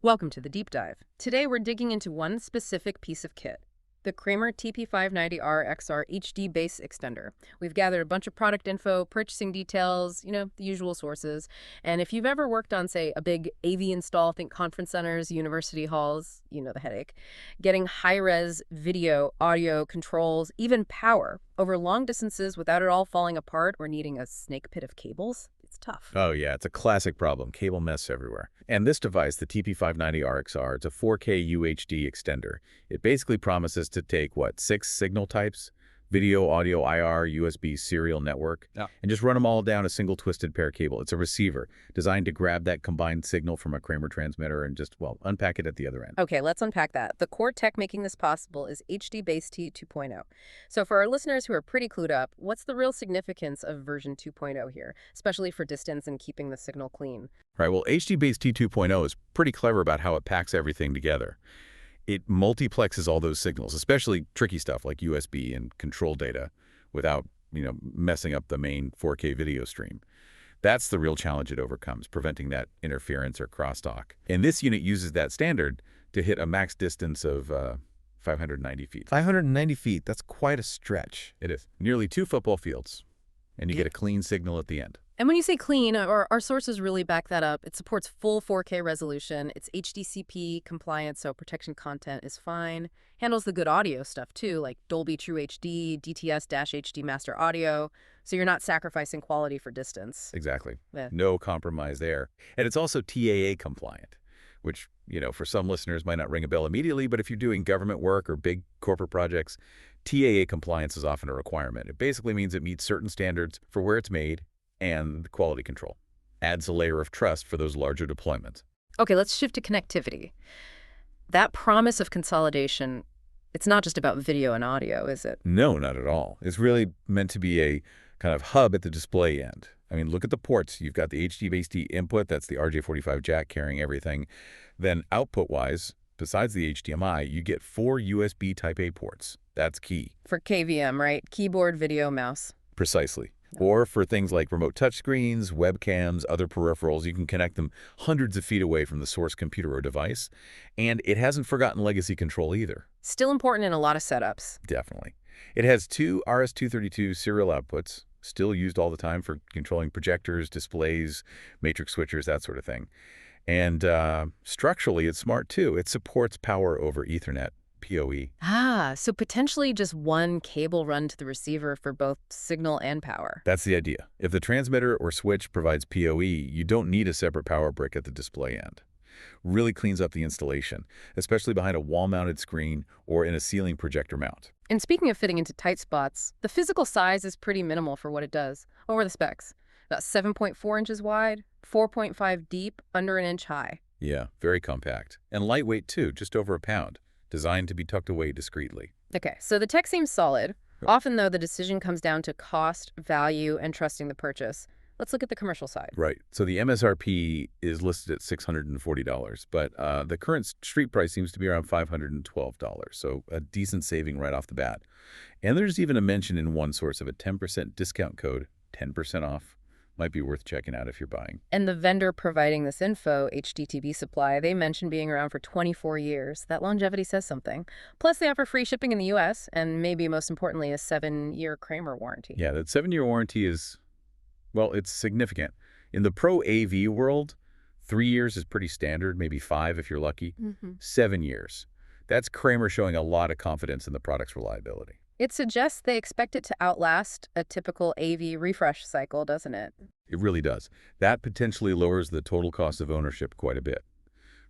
Welcome to the deep dive. Today we're digging into one specific piece of kit, the Kramer TP-590RXR HDBaseT Extender. We've gathered a bunch of product info, purchasing details, the usual sources. And if you've ever worked on, say, a big AV install, think conference centers, university halls, you know the headache, getting high-res video, audio, controls, even power over long distances without it all falling apart or needing a snake pit of cables, it's tough. Oh yeah, it's a classic problem, cable mess everywhere. And this device, the TP-590RXR, it's a 4K UHD extender. It basically promises to take, 6 signal types? Video, audio, IR, USB serial network, and just run them all down a single twisted pair cable. It's a receiver designed to grab that combined signal from a Kramer transmitter and just, unpack it at the other end. Okay, let's unpack that. The core tech making this possible is HDBaseT 2.0. So for our listeners who are pretty clued up, what's the real significance of version 2.0 here, especially for distance and keeping the signal clean? Right, well, HDBaseT 2.0 is pretty clever about how it packs everything together. It multiplexes all those signals, especially tricky stuff like USB and control data without, messing up the main 4K video stream. That's the real challenge it overcomes, preventing that interference or crosstalk. And this unit uses that standard to hit a max distance of 590 feet. 590 feet, that's quite a stretch. It is. Nearly 2 football fields, and you get a clean signal at the end. And when you say clean, our sources really back that up. It supports full 4K resolution. It's HDCP compliant, so protection content is fine. Handles the good audio stuff, too, like Dolby True HD, DTS-HD Master Audio, so you're not sacrificing quality for distance. Exactly. Yeah. No compromise there. And it's also TAA compliant, which, for some listeners might not ring a bell immediately, but if you're doing government work or big corporate projects, TAA compliance is often a requirement. It basically means it meets certain standards for where it's made and quality control. Adds a layer of trust for those larger deployments. Okay, let's shift to connectivity. That promise of consolidation, it's not just about video and audio, is it? No, not at all. It's really meant to be a kind of hub at the display end. I mean, look at the ports. You've got the HDBaseT input, that's the RJ45 jack carrying everything. Then output-wise, besides the HDMI, you get 4 USB Type-A ports. That's key. For KVM, right? Keyboard, video, mouse. Precisely. Or for things like remote touchscreens, webcams, other peripherals, you can connect them hundreds of feet away from the source computer or device. And it hasn't forgotten legacy control either. Still important in a lot of setups. Definitely. It has 2 RS-232 serial outputs, still used all the time for controlling projectors, displays, matrix switchers, that sort of thing. And structurally, it's smart too. It supports power over Ethernet. PoE. So potentially just one cable run to the receiver for both signal and power. That's the idea. If the transmitter or switch provides PoE, you don't need a separate power brick at the display end. Really cleans up the installation, especially behind a wall-mounted screen or in a ceiling projector mount. And speaking of fitting into tight spots, the physical size is pretty minimal for what it does. What were the specs? About 7.4 inches wide, 4.5 deep, under an inch high. Yeah, very compact. And lightweight too, just over a pound. Designed to be tucked away discreetly. Okay, so the tech seems solid. Often, though, the decision comes down to cost, value, and trusting the purchase. Let's look at the commercial side. Right. So the MSRP is listed at $640, but the current street price seems to be around $512, so a decent saving right off the bat. And there's even a mention in one source of a 10% discount code, 10% off. Might be worth checking out if you're buying. And the vendor providing this info, HDTV Supply, they mentioned being around for 24 years. That longevity says something. Plus, they offer free shipping in the U.S. and maybe most importantly, a 7-year Kramer warranty. Yeah, that 7-year warranty is, it's significant. In the pro AV world, 3 years is pretty standard, maybe 5 if you're lucky. 7 years. That's Kramer showing a lot of confidence in the product's reliability. It suggests they expect it to outlast a typical AV refresh cycle, doesn't it? It really does. That potentially lowers the total cost of ownership quite a bit.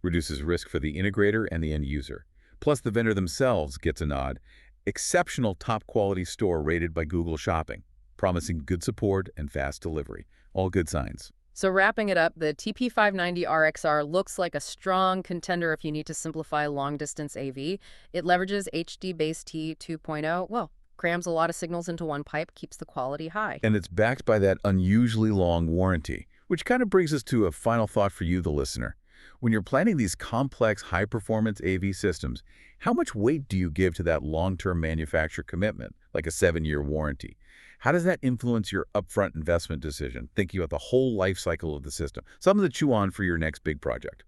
Reduces risk for the integrator and the end user. Plus, the vendor themselves gets a nod. Exceptional top-quality store rated by Google Shopping, promising good support and fast delivery. All good signs. So wrapping it up, the TP-590RXR looks like a strong contender if you need to simplify long-distance AV. It leverages HDBaseT 2.0. Crams a lot of signals into one pipe, keeps the quality high. And it's backed by that unusually long warranty, which kind of brings us to a final thought for you, the listener. When you're planning these complex, high-performance AV systems, how much weight do you give to that long-term manufacturer commitment, like a 7-year warranty? How does that influence your upfront investment decision, thinking about the whole life cycle of the system? Something to chew on for your next big project.